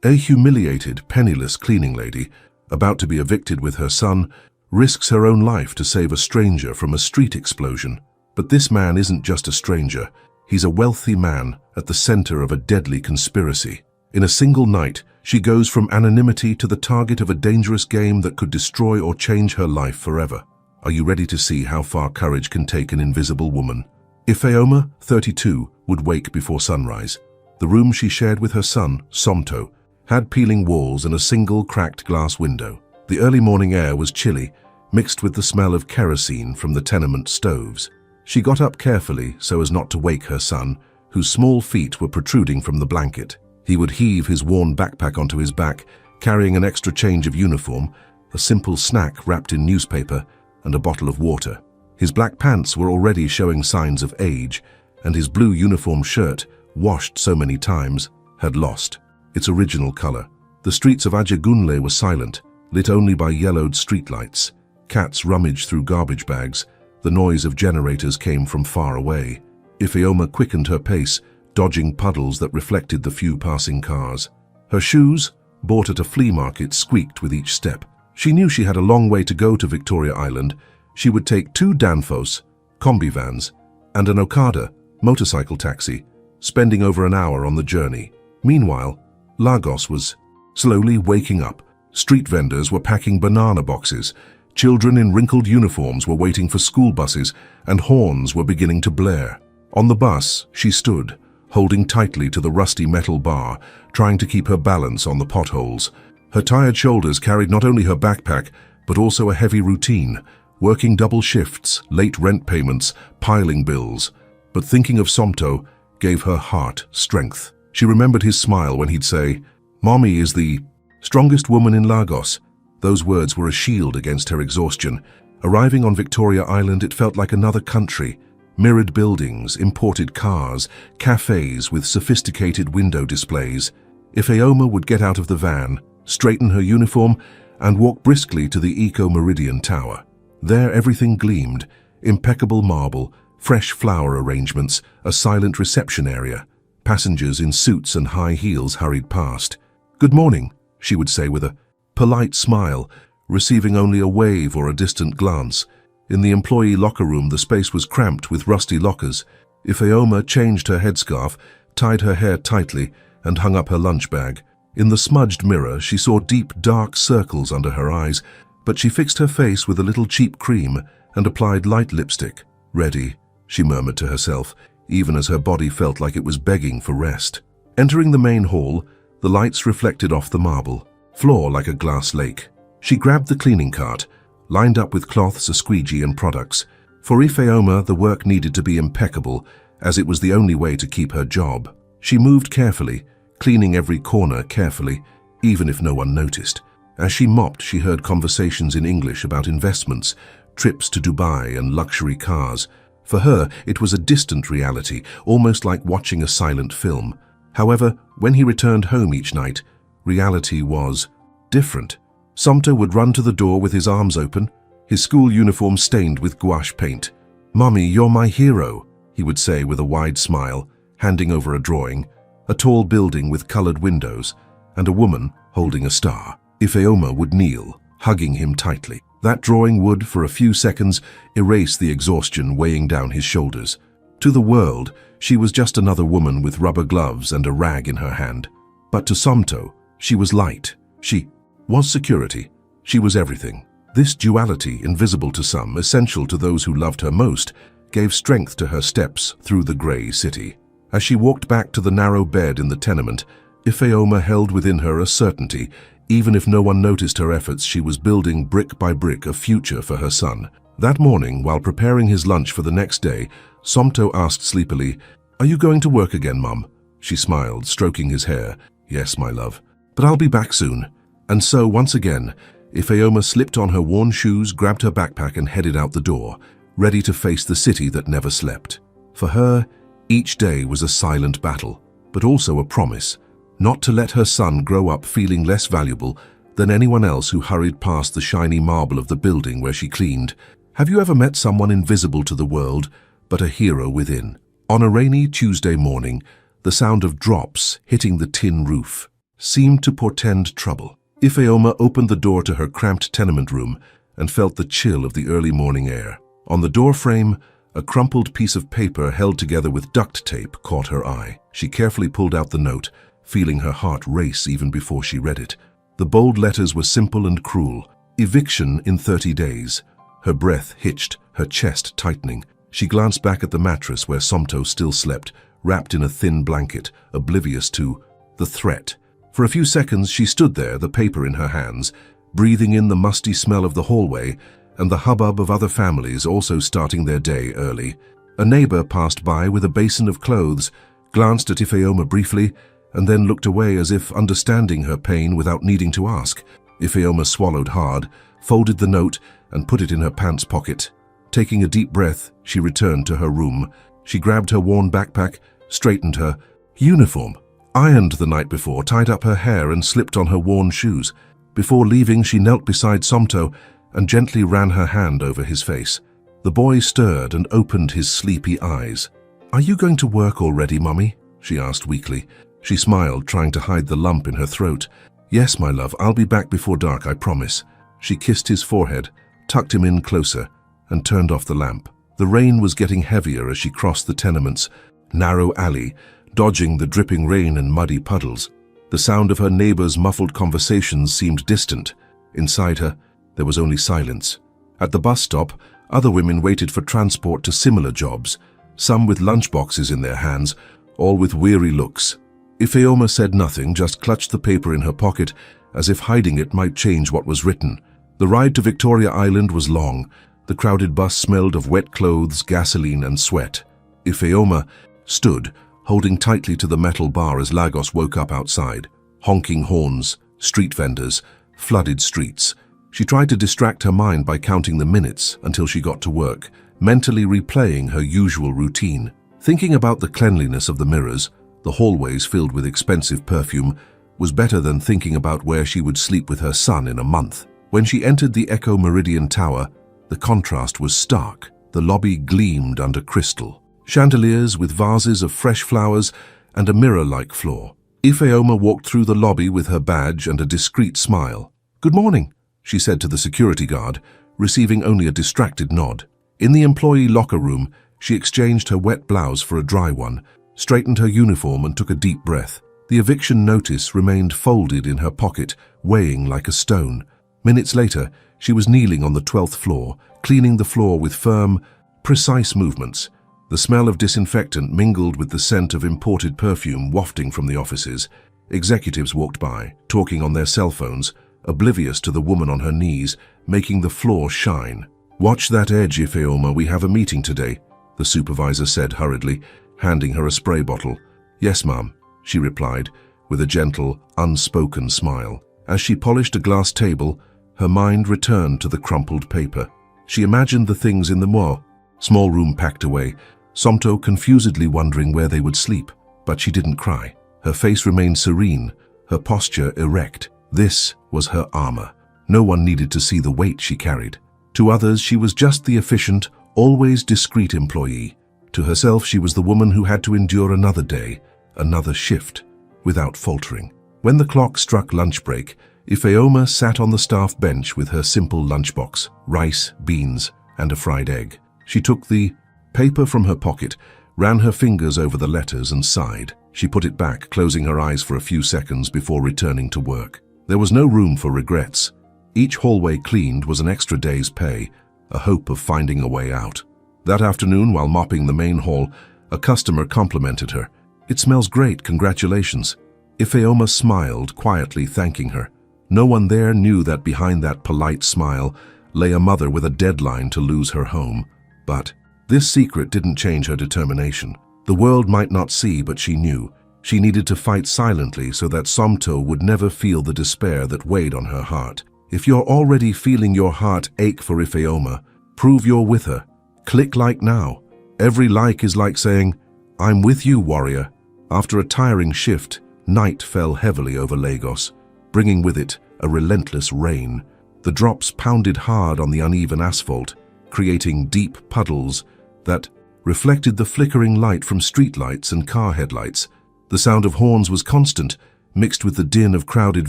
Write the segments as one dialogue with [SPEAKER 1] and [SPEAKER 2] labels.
[SPEAKER 1] A humiliated, penniless cleaning lady, about to be evicted with her son, risks her own life to save a stranger from a street explosion. But this man isn't just a stranger. He's a wealthy man at the center of a deadly conspiracy. In a single night, she goes from anonymity to the target of a dangerous game that could destroy or change her life forever. Are you ready to see how far courage can take an invisible woman? Ifeoma, 32, would wake before sunrise. The room she shared with her son, Somto, had peeling walls and a single cracked glass window. The early morning air was chilly, mixed with the smell of kerosene from the tenement stoves. She got up carefully so as not to wake her son, whose small feet were protruding from the blanket. He would heave his worn backpack onto his back, carrying an extra change of uniform, a simple snack wrapped in newspaper, and a bottle of water. His black pants were already showing signs of age, and his blue uniform shirt, washed so many times, had lost its original color. The streets of Ajagunle were silent, lit only by yellowed streetlights. Cats rummaged through garbage bags. The noise of generators came from far away. Ifeoma quickened her pace, dodging puddles that reflected the few passing cars. Her shoes, bought at a flea market, squeaked with each step. She knew she had a long way to go to Victoria Island. She would take 2 Danfoss, combi vans, and an Okada, motorcycle taxi, spending over an hour on the journey. Meanwhile, Lagos was slowly waking up. Street vendors were packing banana boxes. Children in wrinkled uniforms were waiting for school buses, and horns were beginning to blare. On the bus, she stood, holding tightly to the rusty metal bar, trying to keep her balance on the potholes. Her tired shoulders carried not only her backpack, but also a heavy routine, working double shifts, late rent payments, piling bills. But thinking of Somto gave her heart strength. She remembered his smile when he'd say, "Mommy is the strongest woman in Lagos." Those words were a shield against her exhaustion. Arriving on Victoria Island, it felt like another country. Mirrored buildings, imported cars, cafes with sophisticated window displays. Ifeoma would get out of the van, straighten her uniform, and walk briskly to the Eco Meridian Tower. There everything gleamed, impeccable marble, fresh flower arrangements, a silent reception area. Passengers in suits and high heels hurried past. "Good morning," she would say with a polite smile, receiving only a wave or a distant glance. In the employee locker room, the space was cramped with rusty lockers. Ifeoma changed her headscarf, tied her hair tightly, and hung up her lunch bag. In the smudged mirror, she saw deep, dark circles under her eyes, but she fixed her face with a little cheap cream and applied light lipstick. "Ready," she murmured to herself, even as her body felt like it was begging for rest. Entering the main hall, the lights reflected off the marble floor like a glass lake. She grabbed the cleaning cart, lined up with cloths, a squeegee, and products. For Ifeoma, the work needed to be impeccable, as it was the only way to keep her job. She moved carefully, cleaning every corner carefully, even if no one noticed. As she mopped, she heard conversations in English about investments, trips to Dubai, and luxury cars. For her, it was a distant reality, almost like watching a silent film. However, when he returned home each night, reality was different. Somto would run to the door with his arms open, his school uniform stained with gouache paint. "Mommy, you're my hero," he would say with a wide smile, handing over a drawing, a tall building with colored windows, and a woman holding a star. Ifeoma would kneel, hugging him tightly. That drawing would, for a few seconds, erase the exhaustion weighing down his shoulders. To the world, she was just another woman with rubber gloves and a rag in her hand. But to Somto, she was light. She was security. She was everything. This duality, invisible to some, essential to those who loved her most, gave strength to her steps through the grey city. As she walked back to the narrow bed in the tenement, Ifeoma held within her a certainty. Even if no one noticed her efforts, she was building brick by brick a future for her son. That morning, while preparing his lunch for the next day, Somto asked sleepily, "Are you going to work again, Mum?" She smiled, stroking his hair. "Yes, my love, but I'll be back soon." And so, once again, Ifeoma slipped on her worn shoes, grabbed her backpack, and headed out the door, ready to face the city that never slept. For her, each day was a silent battle, but also a promise, not to let her son grow up feeling less valuable than anyone else who hurried past the shiny marble of the building where she cleaned. Have you ever met someone invisible to the world, but a hero within? On a rainy Tuesday morning, the sound of drops hitting the tin roof seemed to portend trouble. Ifeoma opened the door to her cramped tenement room and felt the chill of the early morning air. On the door frame, a crumpled piece of paper held together with duct tape caught her eye. She carefully pulled out the note, feeling her heart race even before she read it. The bold letters were simple and cruel. Eviction in 30 days. Her breath hitched, her chest tightening. She glanced back at the mattress where Somto still slept, wrapped in a thin blanket, oblivious to the threat. For a few seconds she stood there, the paper in her hands, breathing in the musty smell of the hallway and the hubbub of other families also starting their day early. A neighbor passed by with a basin of clothes, glanced at Ifeoma briefly, and then looked away as if understanding her pain without needing to ask. Ifeoma swallowed hard, folded the note, and put it in her pants pocket. Taking a deep breath, she returned to her room. She grabbed her worn backpack, straightened her uniform, ironed the night before, tied up her hair, and slipped on her worn shoes. Before leaving, she knelt beside Somto and gently ran her hand over his face. The boy stirred and opened his sleepy eyes. "Are you going to work already, Mummy?" she asked weakly. She smiled, trying to hide the lump in her throat. "Yes, my love, I'll be back before dark, I promise." She kissed his forehead, tucked him in closer, and turned off the lamp. The rain was getting heavier as she crossed the tenement's narrow alley, dodging the dripping rain and muddy puddles. The sound of her neighbors' muffled conversations seemed distant. Inside her, there was only silence. At the bus stop, other women waited for transport to similar jobs, some with lunchboxes in their hands, all with weary looks. Ifeoma said nothing, just clutched the paper in her pocket, as if hiding it might change what was written. The ride to Victoria Island was long. The crowded bus smelled of wet clothes, gasoline, and sweat. Ifeoma stood, holding tightly to the metal bar as Lagos woke up outside. Honking horns, street vendors, flooded streets. She tried to distract her mind by counting the minutes until she got to work, mentally replaying her usual routine. Thinking about the cleanliness of the mirrors, the hallways filled with expensive perfume, was better than thinking about where she would sleep with her son in a month. When she entered the Echo Meridian Tower, the contrast was stark. The lobby gleamed under crystal. Chandeliers with vases of fresh flowers and a mirror-like floor. Ifeoma walked through the lobby with her badge and a discreet smile. "Good morning," she said to the security guard, receiving only a distracted nod. In the employee locker room, she exchanged her wet blouse for a dry one, straightened her uniform and took a deep breath. The eviction notice remained folded in her pocket, weighing like a stone. Minutes later, she was kneeling on the 12th floor, cleaning the floor with firm, precise movements. The smell of disinfectant mingled with the scent of imported perfume wafting from the offices. Executives walked by, talking on their cell phones, oblivious to the woman on her knees, making the floor shine. "Watch that edge, Ifeoma, we have a meeting today," the supervisor said hurriedly, handing her a spray bottle. "Yes, ma'am," she replied, with a gentle, unspoken smile. As she polished a glass table, her mind returned to the crumpled paper. She imagined the things in the small room packed away, Somto confusedly wondering where they would sleep. But she didn't cry. Her face remained serene, her posture erect. This was her armor. No one needed to see the weight she carried. To others, she was just the efficient, always discreet employee. To herself, she was the woman who had to endure another day, another shift, without faltering. When the clock struck lunch break, Ifeoma sat on the staff bench with her simple lunchbox, rice, beans, and a fried egg. She took the paper from her pocket, ran her fingers over the letters and sighed. She put it back, closing her eyes for a few seconds before returning to work. There was no room for regrets. Each hallway cleaned was an extra day's pay, a hope of finding a way out. That afternoon, while mopping the main hall, a customer complimented her. "It smells great, congratulations." Ifeoma smiled, quietly thanking her. No one there knew that behind that polite smile lay a mother with a deadline to lose her home. But this secret didn't change her determination. The world might not see, but she knew. She needed to fight silently so that Somto would never feel the despair that weighed on her heart. If you're already feeling your heart ache for Ifeoma, prove you're with her. Click like now. Every like is like saying, "I'm with you, warrior." After a tiring shift, night fell heavily over Lagos, bringing with it a relentless rain. The drops pounded hard on the uneven asphalt, creating deep puddles that reflected the flickering light from streetlights and car headlights. The sound of horns was constant, mixed with the din of crowded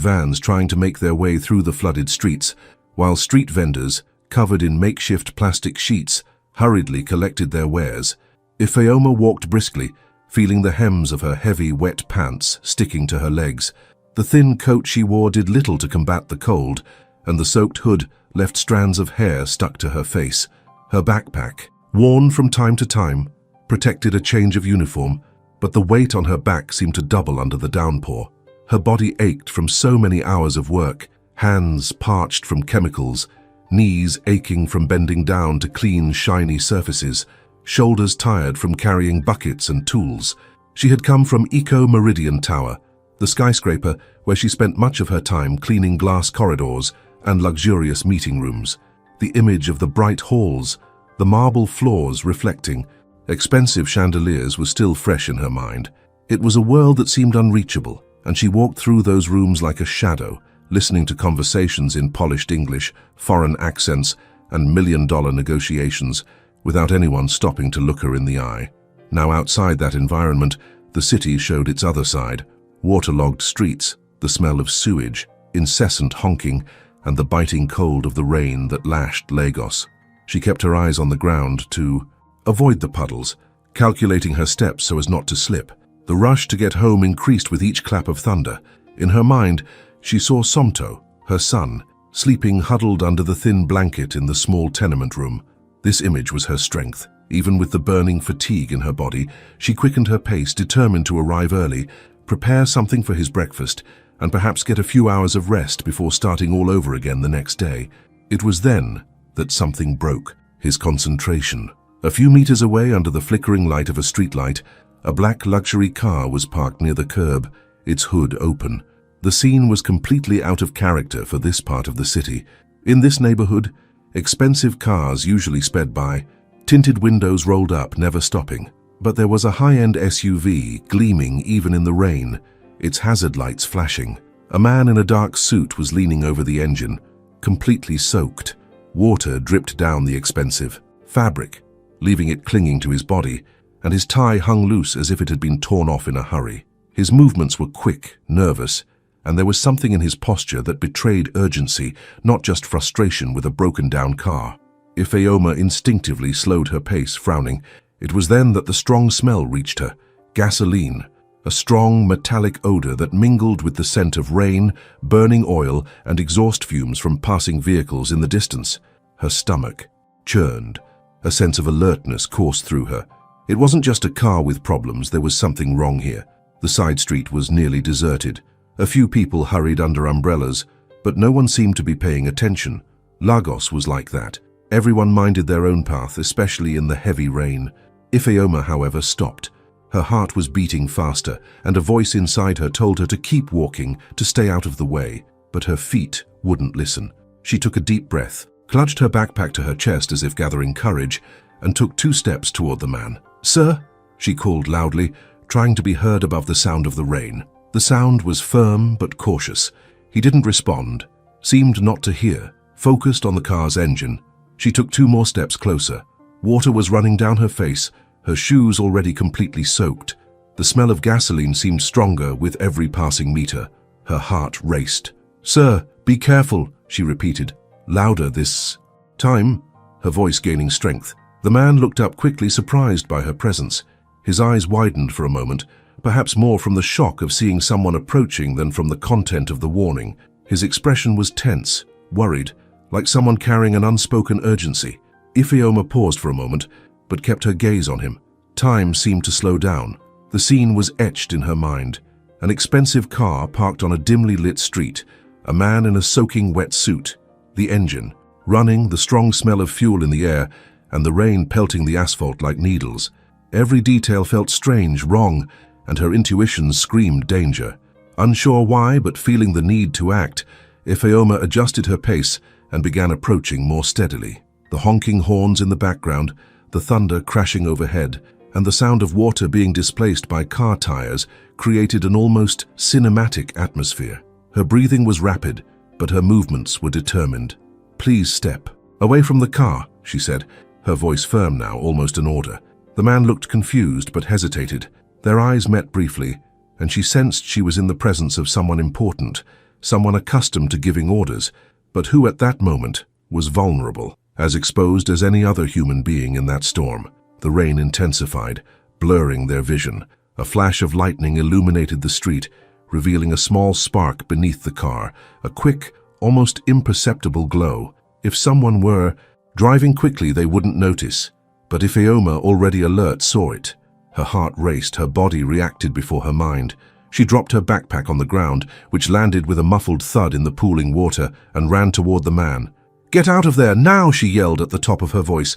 [SPEAKER 1] vans trying to make their way through the flooded streets, while street vendors, covered in makeshift plastic sheets, hurriedly collected their wares. Ifeoma walked briskly, feeling the hems of her heavy, wet pants sticking to her legs. The thin coat she wore did little to combat the cold, and the soaked hood left strands of hair stuck to her face. Her backpack, worn from time to time, protected a change of uniform, but the weight on her back seemed to double under the downpour. Her body ached from so many hours of work, hands parched from chemicals, knees aching from bending down to clean, shiny surfaces, shoulders tired from carrying buckets and tools. She had come from Eco Meridian Tower, the skyscraper where she spent much of her time cleaning glass corridors and luxurious meeting rooms. The image of the bright halls, the marble floors reflecting, expensive chandeliers was still fresh in her mind. It was a world that seemed unreachable, and she walked through those rooms like a shadow, listening to conversations in polished English, foreign accents, and million-dollar negotiations, without anyone stopping to look her in the eye. Now outside that environment, the city showed its other side: waterlogged streets, the smell of sewage, incessant honking, and the biting cold of the rain that lashed Lagos. She kept her eyes on the ground to avoid the puddles, calculating her steps so as not to slip. The rush to get home increased with each clap of thunder. In her mind, she saw Somto, her son, sleeping huddled under the thin blanket in the small tenement room. This image was her strength. Even with the burning fatigue in her body, she quickened her pace, determined to arrive early, prepare something for his breakfast, and perhaps get a few hours of rest before starting all over again the next day. It was then that something broke: his concentration. A few meters away, under the flickering light of a streetlight, a black luxury car was parked near the curb, its hood open. The scene was completely out of character for this part of the city. In this neighborhood, expensive cars usually sped by, tinted windows rolled up, never stopping. But there was a high-end SUV gleaming even in the rain, its hazard lights flashing. A man in a dark suit was leaning over the engine, completely soaked. Water dripped down the expensive fabric, leaving it clinging to his body, and his tie hung loose as if it had been torn off in a hurry. His movements were quick, nervous, and there was something in his posture that betrayed urgency, not just frustration with a broken-down car. Ifeoma instinctively slowed her pace, frowning. It was then that the strong smell reached her: gasoline, a strong metallic odor that mingled with the scent of rain, burning oil, and exhaust fumes from passing vehicles in the distance. Her stomach churned. A sense of alertness coursed through her. It wasn't just a car with problems, there was something wrong here. The side street was nearly deserted. A few people hurried under umbrellas, but no one seemed to be paying attention. Lagos was like that. Everyone minded their own path, especially in the heavy rain. Ifeoma, however, stopped. Her heart was beating faster, and a voice inside her told her to keep walking, to stay out of the way. But her feet wouldn't listen. She took a deep breath, clutched her backpack to her chest as if gathering courage, and took 2 steps toward the man. "Sir?" she called loudly, trying to be heard above the sound of the rain. The sound was firm but cautious. He didn't respond, seemed not to hear, focused on the car's engine. She took 2 more steps closer. Water was running down her face, her shoes already completely soaked. The smell of gasoline seemed stronger with every passing meter. Her heart raced. "Sir, be careful," she repeated, louder this time, her voice gaining strength. The man looked up quickly, surprised by her presence. His eyes widened for a moment, perhaps more from the shock of seeing someone approaching than from the content of the warning. His expression was tense, worried, like someone carrying an unspoken urgency. Ifeoma paused for a moment, but kept her gaze on him. Time seemed to slow down. The scene was etched in her mind. An expensive car parked on a dimly lit street, a man in a soaking wet suit, the engine running, the strong smell of fuel in the air, and the rain pelting the asphalt like needles. Every detail felt strange, wrong, and her intuition screamed danger. Unsure why, but feeling the need to act, Ifeoma adjusted her pace and began approaching more steadily. The honking horns in the background, the thunder crashing overhead, and the sound of water being displaced by car tires created an almost cinematic atmosphere. Her breathing was rapid, but her movements were determined. "Please step away from the car," she said, her voice firm now, almost an order. The man looked confused but hesitated. Their eyes met briefly, and she sensed she was in the presence of someone important, someone accustomed to giving orders, but who at that moment was vulnerable, as exposed as any other human being in that storm. The rain intensified, blurring their vision. A flash of lightning illuminated the street, revealing a small spark beneath the car, a quick, almost imperceptible glow. If someone were driving quickly, they wouldn't notice, but Ifeoma, already alert, saw it. Her heart raced, her body reacted before her mind. She dropped her backpack on the ground, which landed with a muffled thud in the pooling water, and ran toward the man. "Get out of there, now!" she yelled at the top of her voice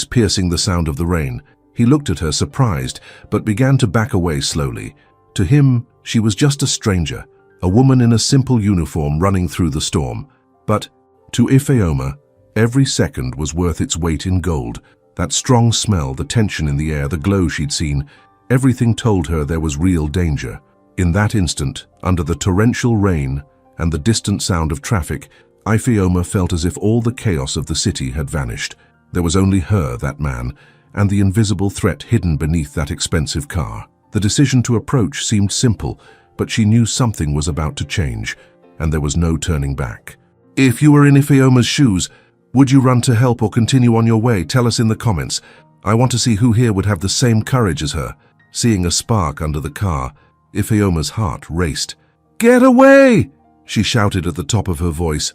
[SPEAKER 1] piercing the sound of the rain. He looked at her, surprised, but began to back away slowly. To him, she was just a stranger, a woman in a simple uniform running through the storm. But to Ifeoma, every second was worth its weight in gold. That strong smell, the tension in the air, the glow she'd seen, everything told her there was real danger. In that instant, under the torrential rain and the distant sound of traffic, Ifeoma felt as if all the chaos of the city had vanished. There was only her, that man, and the invisible threat hidden beneath that expensive car. The decision to approach seemed simple, but she knew something was about to change, and there was no turning back. If you were in Ifeoma's shoes, would you run to help or continue on your way? Tell us in the comments. I want to see who here would have the same courage as her. Seeing a spark under the car, Ifeoma's heart raced. "Get away!" she shouted at the top of her voice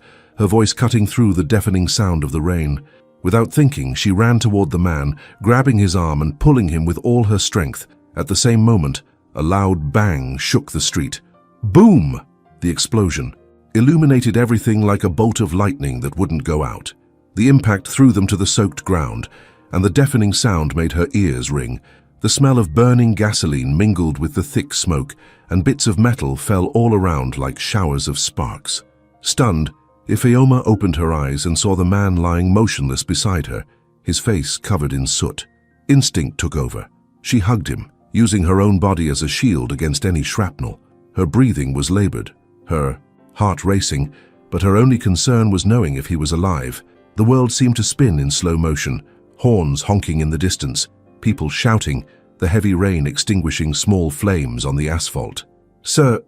[SPEAKER 1] cutting through the deafening sound of the rain. Without thinking, she ran toward the man, grabbing his arm and pulling him with all her strength. At the same moment, a loud bang shook the street. Boom! The explosion illuminated everything like a bolt of lightning that wouldn't go out. The impact threw them to the soaked ground, and the deafening sound made her ears ring. The smell of burning gasoline mingled with the thick smoke, and bits of metal fell all around like showers of sparks. Stunned, Ifeoma opened her eyes and saw the man lying motionless beside her, his face covered in soot. Instinct took over. She hugged him, using her own body as a shield against any shrapnel. Her breathing was labored, her heart racing, but her only concern was knowing if he was alive. The world seemed to spin in slow motion, horns honking in the distance, people shouting, the heavy rain extinguishing small flames on the asphalt. Sir,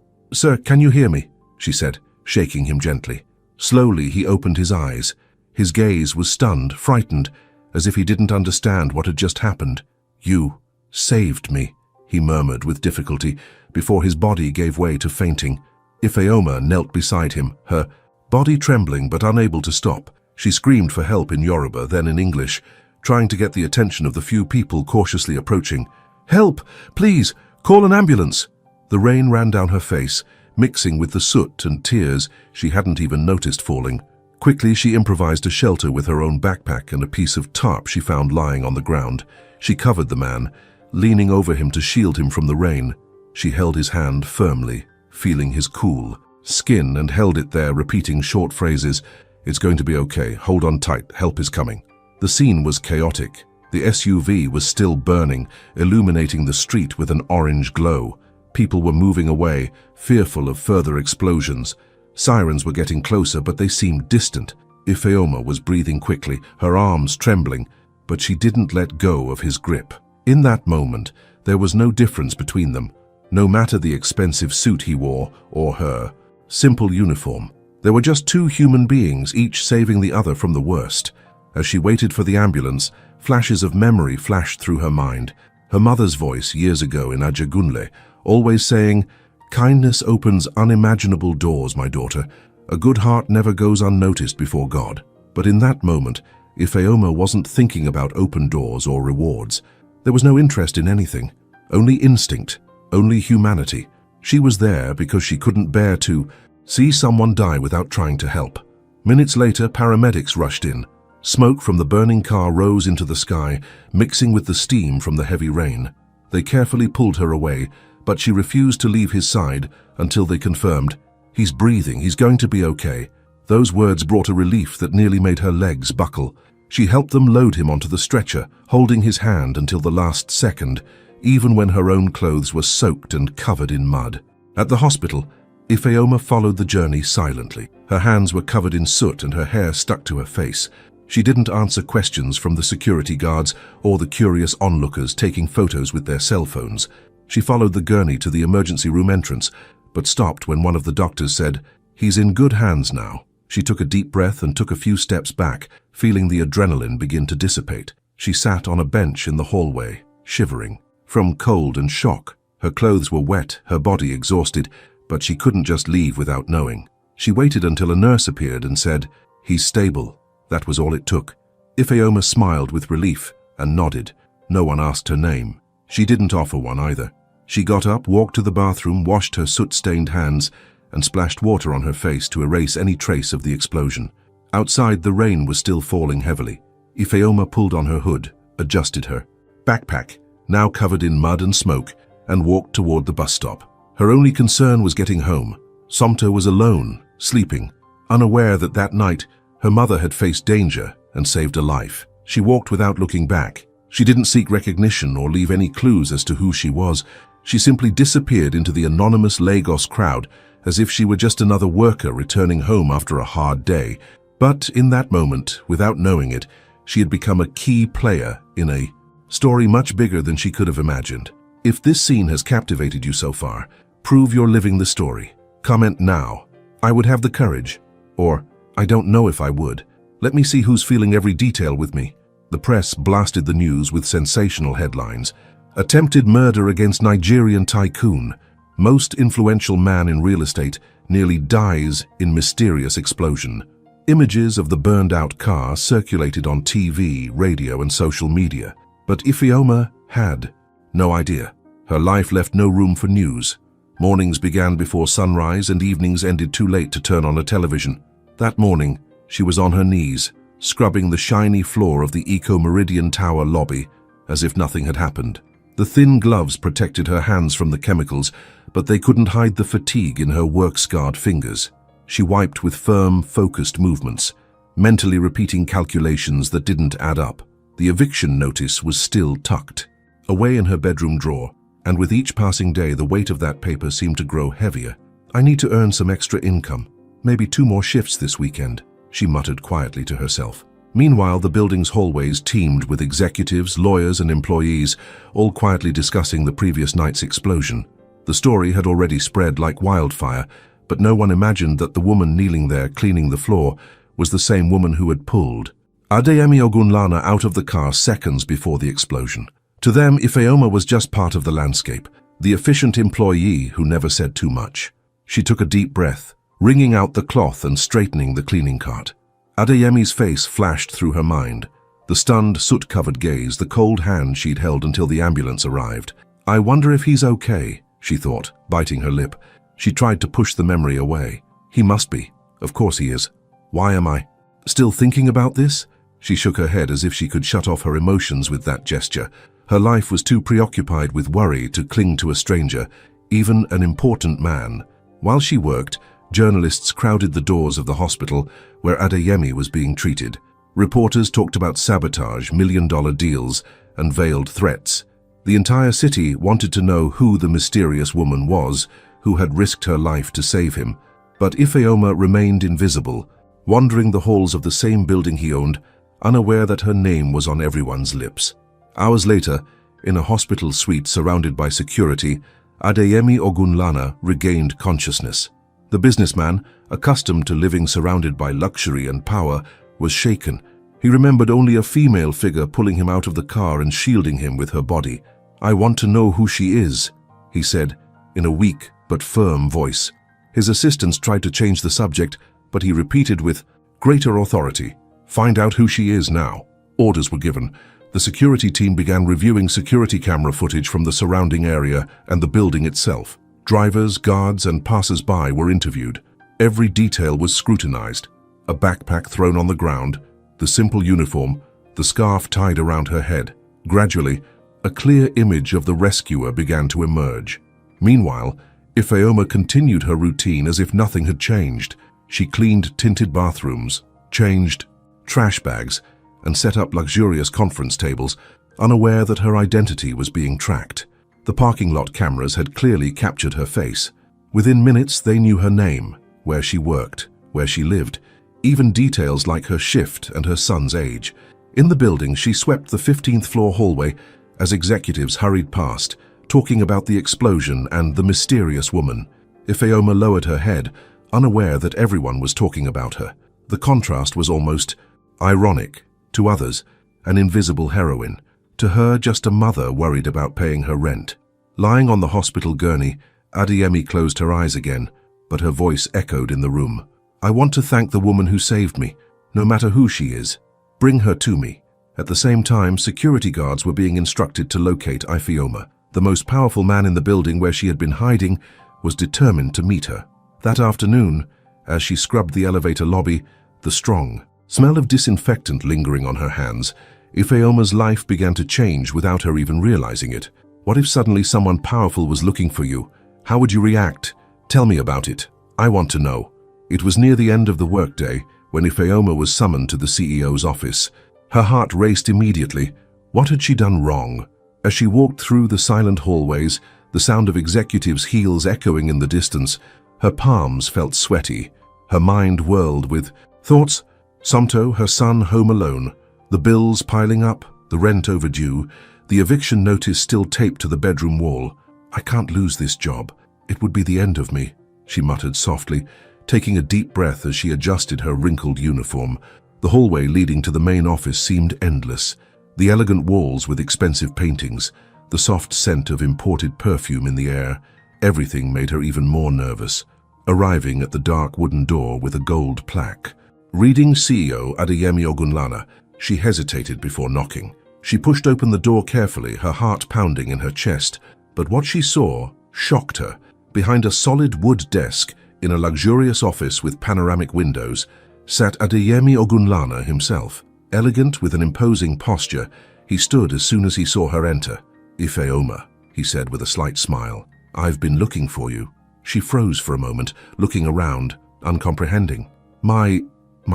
[SPEAKER 1] can you hear me?" she said, shaking him gently. Slowly he opened his eyes. His gaze was stunned, frightened, as if he didn't understand what had just happened. "You saved me," he murmured with difficulty, before his body gave way to fainting. Ifeoma knelt beside him, her body trembling but unable to stop. She screamed for help in Yoruba, then in English, trying to get the attention of the few people cautiously approaching. "Help! Please! Call an ambulance!" The rain ran down her face, mixing with the soot and tears she hadn't even noticed falling. Quickly she improvised a shelter with her own backpack and a piece of tarp she found lying on the ground. She covered the man, leaning over him to shield him from the rain. She held his hand firmly, feeling his cool skin, and held it there, repeating short phrases. "It's going to be okay. Hold on tight. Help is coming." The scene was chaotic. The SUV was still burning, illuminating the street with an orange glow. People were moving away, fearful of further explosions. Sirens were getting closer, but they seemed distant. Ifeoma was breathing quickly, her arms trembling, but she didn't let go of his grip. In that moment, there was no difference between them, no matter the expensive suit he wore or her simple uniform. There were just two human beings, each saving the other from the worst. As she waited for the ambulance, flashes of memory flashed through her mind. Her mother's voice years ago in Ajagunle, always saying, "Kindness opens unimaginable doors, my daughter. A good heart never goes unnoticed before God." But in that moment, Ifeoma wasn't thinking about open doors or rewards. There was no interest in anything, only instinct, only humanity. She was there because she couldn't bear to see someone die without trying to help. Minutes later, paramedics rushed in. Smoke from the burning car rose into the sky, mixing with the steam from the heavy rain. They carefully pulled her away, but she refused to leave his side until they confirmed, "He's breathing, he's going to be okay." Those words brought a relief that nearly made her legs buckle. She helped them load him onto the stretcher, holding his hand until the last second, even when her own clothes were soaked and covered in mud. At the hospital, Ifeoma followed the journey silently. Her hands were covered in soot and her hair stuck to her face. She didn't answer questions from the security guards or the curious onlookers taking photos with their cell phones. She followed the gurney to the emergency room entrance, but stopped when one of the doctors said, "He's in good hands now." She took a deep breath and took a few steps back, feeling the adrenaline begin to dissipate. She sat on a bench in the hallway, shivering from cold and shock. Her clothes were wet, her body exhausted, but she couldn't just leave without knowing. She waited until a nurse appeared and said, "He's stable." That was all it took. Ifeoma smiled with relief and nodded. No one asked her name. She didn't offer one either. She got up, walked to the bathroom, washed her soot-stained hands, and splashed water on her face to erase any trace of the explosion. Outside, the rain was still falling heavily. Ifeoma pulled on her hood, adjusted her backpack, now covered in mud and smoke, and walked toward the bus stop. Her only concern was getting home. Somta was alone, sleeping, unaware that that night her mother had faced danger and saved a life. She walked without looking back. She didn't seek recognition or leave any clues as to who she was. She simply disappeared into the anonymous Lagos crowd as if she were just another worker returning home after a hard day. But in that moment, without knowing it, she had become a key player in a story much bigger than she could have imagined. If this scene has captivated you so far, prove you're living the story. Comment now, "I would have the courage," or "I don't know if I would. Let me see who's feeling every detail with me." The press blasted the news with sensational headlines. Attempted murder against Nigerian tycoon. Most influential man in real estate nearly dies in mysterious explosion. Images of the burned-out car circulated on TV, radio, and social media. But Ifeoma had no idea. Her life left no room for news. Mornings began before sunrise and evenings ended too late to turn on a television. That morning, she was on her knees, scrubbing the shiny floor of the Eco Meridian Tower lobby as if nothing had happened. The thin gloves protected her hands from the chemicals, but they couldn't hide the fatigue in her work-scarred fingers. She wiped with firm, focused movements, mentally repeating calculations that didn't add up. The eviction notice was still tucked away in her bedroom drawer, and with each passing day the weight of that paper seemed to grow heavier. "I need to earn some extra income. Maybe 2 more shifts this weekend," she muttered quietly to herself. Meanwhile, the building's hallways teemed with executives, lawyers, and employees, all quietly discussing the previous night's explosion. The story had already spread like wildfire, but no one imagined that the woman kneeling there cleaning the floor was the same woman who had pulled Adeyemi Ogunlana out of the car seconds before the explosion. To them, Ifeoma was just part of the landscape, the efficient employee who never said too much. She took a deep breath, wringing out the cloth and straightening the cleaning cart. Adeyemi's face flashed through her mind. The stunned, soot-covered gaze, the cold hand she'd held until the ambulance arrived. "I wonder if he's okay," she thought, biting her lip. She tried to push the memory away. "He must be. Of course he is. Why am I still thinking about this?" She shook her head as if she could shut off her emotions with that gesture. Her life was too preoccupied with worry to cling to a stranger, even an important man. While she worked, journalists crowded the doors of the hospital where Adeyemi was being treated. Reporters talked about sabotage, million-dollar deals, and veiled threats. The entire city wanted to know who the mysterious woman was who had risked her life to save him. But Ifeoma remained invisible, wandering the halls of the same building he owned, unaware that her name was on everyone's lips. Hours later, in a hospital suite surrounded by security, Adeyemi Ogunlana regained consciousness. The businessman, accustomed to living surrounded by luxury and power, was shaken. He remembered only a female figure pulling him out of the car and shielding him with her body. "I want to know who she is," he said, in a weak but firm voice. His assistants tried to change the subject, but he repeated with greater authority, "Find out who she is now." Orders were given. The security team began reviewing security camera footage from the surrounding area and the building itself. Drivers, guards, and passers-by were interviewed. Every detail was scrutinized. A backpack thrown on the ground, the simple uniform, the scarf tied around her head. Gradually, a clear image of the rescuer began to emerge. Meanwhile, Ifeoma continued her routine as if nothing had changed. She cleaned tinted bathrooms, changed trash bags, and set up luxurious conference tables, unaware that her identity was being tracked. The parking lot cameras had clearly captured her face. Within minutes, they knew her name, where she worked, where she lived, even details like her shift and her son's age. In the building, she swept the 15th floor hallway as executives hurried past, talking about the explosion and the mysterious woman. Ifeoma lowered her head, unaware that everyone was talking about her. The contrast was almost ironic. To others, an invisible heroine. To her, just a mother worried about paying her rent. Lying on the hospital gurney, Adeyemi closed her eyes again, but her voice echoed in the room. "I want to thank the woman who saved me, no matter who she is. Bring her to me." At the same time, security guards were being instructed to locate Ifeoma. The most powerful man in the building where she had been hiding was determined to meet her. That afternoon, as she scrubbed the elevator lobby, the strong smell of disinfectant lingering on her hands, Ifeoma's life began to change without her even realizing it. What if suddenly someone powerful was looking for you? How would you react? Tell me about it. I want to know. It was near the end of the workday when Ifeoma was summoned to the CEO's office. Her heart raced immediately. What had she done wrong? As she walked through the silent hallways, the sound of executives' heels echoing in the distance, her palms felt sweaty. Her mind whirled with thoughts. Somto, her son home alone, the bills piling up, the rent overdue, the eviction notice still taped to the bedroom wall. "I can't lose this job. It would be the end of me," she muttered softly, taking a deep breath as she adjusted her wrinkled uniform. The hallway leading to the main office seemed endless. The elegant walls with expensive paintings, the soft scent of imported perfume in the air, everything made her even more nervous. Arriving at the dark wooden door with a gold plaque, reading CEO Adeyemi Ogunlana, she hesitated before knocking. She pushed open the door carefully, her heart pounding in her chest. But what she saw shocked her. Behind a solid wood desk, in a luxurious office with panoramic windows, sat Adeyemi Ogunlana himself. Elegant with an imposing posture, he stood as soon as he saw her enter. "Ifeoma," he said with a slight smile, "I've been looking for you." She froze for a moment, looking around, uncomprehending. My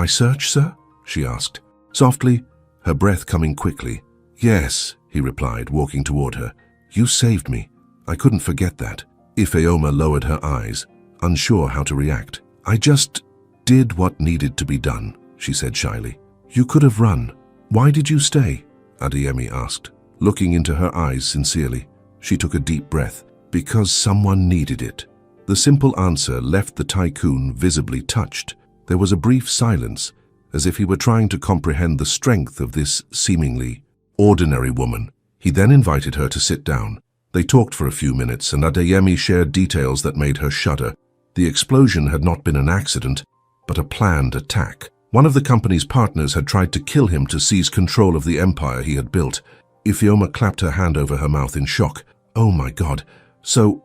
[SPEAKER 1] search, sir?" she asked. Softly, her breath coming quickly. "Yes," he replied, walking toward her. "You saved me. I couldn't forget that." Ifeoma lowered her eyes, unsure how to react. "I just did what needed to be done," she said shyly. "You could have run. Why did you stay?" Adeyemi asked, looking into her eyes sincerely. She took a deep breath. "Because someone needed it." The simple answer left the tycoon visibly touched. There was a brief silence, as if he were trying to comprehend the strength of this seemingly ordinary woman. He then invited her to sit down. They talked for a few minutes, and Adeyemi shared details that made her shudder. The explosion had not been an accident, but a planned attack. One of the company's partners had tried to kill him to seize control of the empire he had built. Ifeoma clapped her hand over her mouth in shock. "Oh my God. So,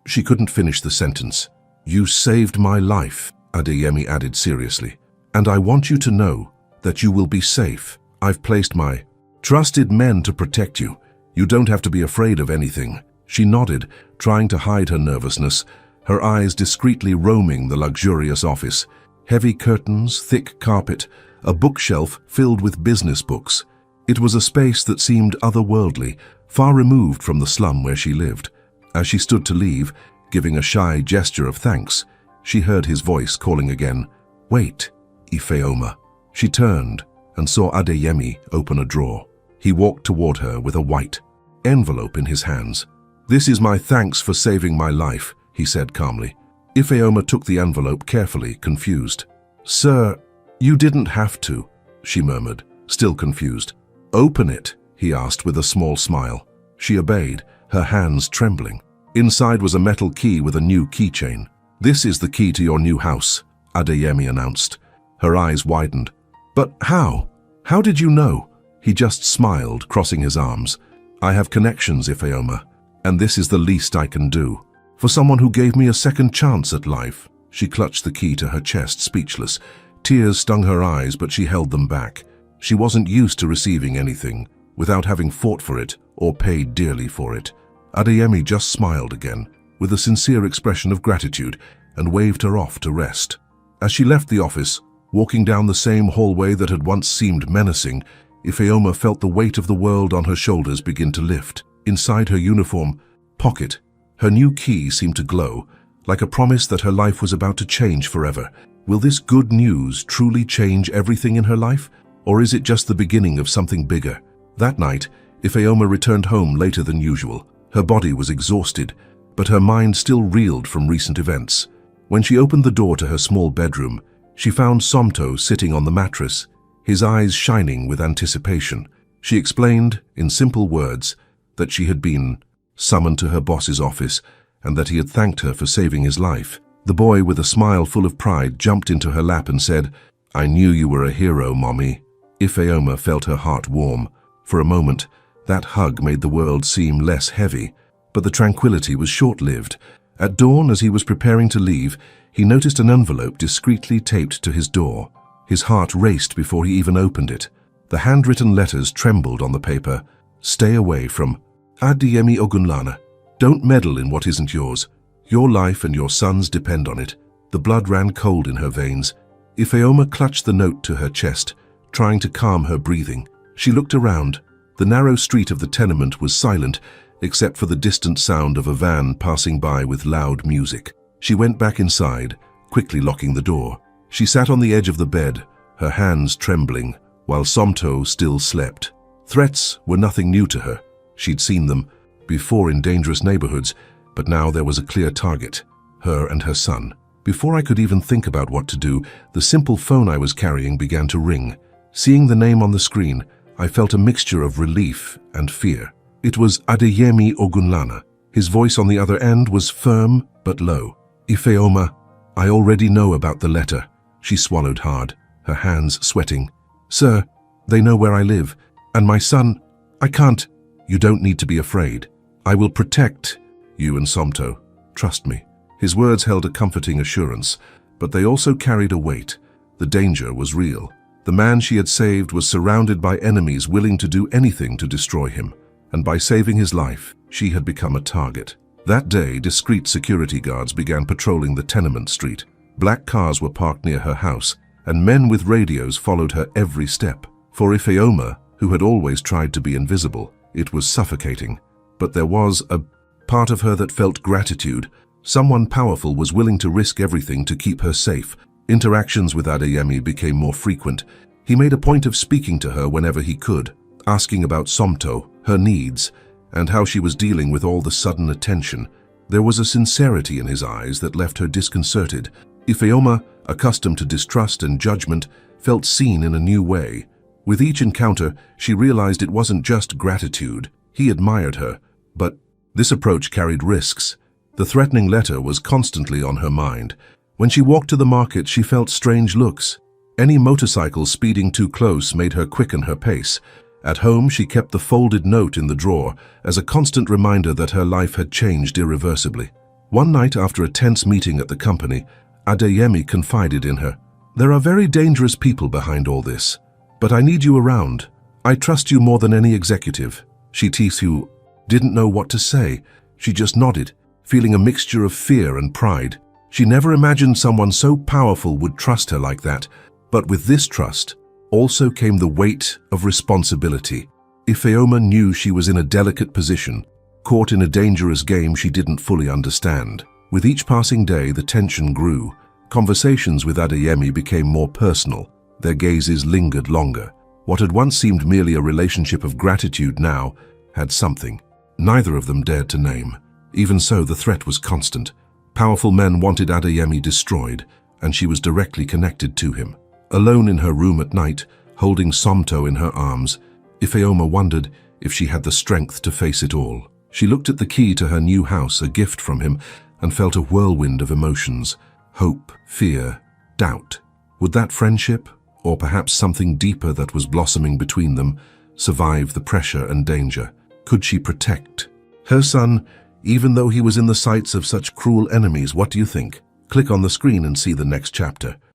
[SPEAKER 1] She couldn't finish the sentence. "You saved my life," Adeyemi added seriously. "And I want you to know that you will be safe. I've placed my trusted men to protect you. You don't have to be afraid of anything." She nodded, trying to hide her nervousness, her eyes discreetly roaming the luxurious office. Heavy curtains, thick carpet, a bookshelf filled with business books. It was a space that seemed otherworldly, far removed from the slum where she lived. As she stood to leave, giving a shy gesture of thanks, she heard his voice calling again, "Wait, Ifeoma." She turned and saw Adeyemi open a drawer. He walked toward her with a white envelope in his hands. "This is my thanks for saving my life," he said calmly. Ifeoma took the envelope carefully, confused. "Sir, you didn't have to," she murmured, still confused. "Open it," he asked with a small smile. She obeyed, her hands trembling. Inside was a metal key with a new keychain. "This is the key to your new house," Adeyemi announced. Her eyes widened. "But how? How did you know?" He just smiled, crossing his arms. "I have connections, Ifeoma, and this is the least I can do. For someone who gave me a second chance at life." She clutched the key to her chest, speechless. Tears stung her eyes, but she held them back. She wasn't used to receiving anything without having fought for it or paid dearly for it. Adeyemi just smiled again, with a sincere expression of gratitude, and waved her off to rest. As she left the office, walking down the same hallway that had once seemed menacing, Ifeoma felt the weight of the world on her shoulders begin to lift. Inside her uniform pocket, her new key seemed to glow, like a promise that her life was about to change forever. Will this good news truly change everything in her life, or is it just the beginning of something bigger? That night, Ifeoma returned home later than usual. Her body was exhausted, but her mind still reeled from recent events. When she opened the door to her small bedroom, she found Somto sitting on the mattress, his eyes shining with anticipation. She explained, in simple words, that she had been summoned to her boss's office and that he had thanked her for saving his life. The boy, with a smile full of pride, jumped into her lap and said, "I knew you were a hero, Mommy." Ifeoma felt her heart warm. For a moment, that hug made the world seem less heavy, but the tranquility was short-lived. At dawn, as he was preparing to leave, he noticed an envelope discreetly taped to his door. His heart raced before he even opened it. The handwritten letters trembled on the paper. "Stay away from Adeyemi Ogunlana. Don't meddle in what isn't yours. Your life and your son's depend on it." The blood ran cold in her veins. Ifeoma clutched the note to her chest, trying to calm her breathing. She looked around. The narrow street of the tenement was silent, except for the distant sound of a van passing by with loud music. She went back inside, quickly locking the door. She sat on the edge of the bed, her hands trembling, while Somto still slept. Threats were nothing new to her. She'd seen them before in dangerous neighborhoods, but now there was a clear target, her and her son. Before I could even think about what to do, the simple phone I was carrying began to ring. Seeing the name on the screen, I felt a mixture of relief and fear. It was Adeyemi Ogunlana. His voice on the other end was firm but low. "Ifeoma, I already know about the letter." She swallowed hard, her hands sweating. "Sir, they know where I live, and my son, I can't." "You don't need to be afraid. I will protect you and Somto. Trust me." His words held a comforting assurance, but they also carried a weight. The danger was real. The man she had saved was surrounded by enemies willing to do anything to destroy him, and by saving his life, she had become a target. That day, discreet security guards began patrolling the tenement street. Black cars were parked near her house, and men with radios followed her every step. For Ifeoma, who had always tried to be invisible, it was suffocating. But there was a part of her that felt gratitude. Someone powerful was willing to risk everything to keep her safe. Interactions with Adeyemi became more frequent. He made a point of speaking to her whenever he could, asking about Somto, her needs, and how she was dealing with all the sudden attention. There was a sincerity in his eyes that left her disconcerted. Ifeoma, accustomed to distrust and judgment, felt seen in a new way. With each encounter, she realized it wasn't just gratitude. He admired her, but this approach carried risks. The threatening letter was constantly on her mind. When she walked to the market, she felt strange looks. Any motorcycle speeding too close made her quicken her pace. At home, she kept the folded note in the drawer as a constant reminder that her life had changed irreversibly. One night, after a tense meeting at the company, Adeyemi confided in her, "There are very dangerous people behind all this, but I need you around. I trust you more than any executive." Shitsu didn't know what to say. She just nodded, feeling a mixture of fear and pride. She never imagined someone so powerful would trust her like that, but with this trust also came the weight of responsibility. Ifeoma knew she was in a delicate position, caught in a dangerous game she didn't fully understand. With each passing day, the tension grew. Conversations with Adeyemi became more personal. Their gazes lingered longer. What had once seemed merely a relationship of gratitude now had something neither of them dared to name. Even so, the threat was constant. Powerful men wanted Adeyemi destroyed, and she was directly connected to him. Alone in her room at night, holding Somto in her arms, Ifeoma wondered if she had the strength to face it all. She looked at the key to her new house, a gift from him, and felt a whirlwind of emotions. Hope, fear, doubt. Would that friendship, or perhaps something deeper that was blossoming between them, survive the pressure and danger? Could she protect her son, even though he was in the sights of such cruel enemies? What do you think? Click on the screen and see the next chapter.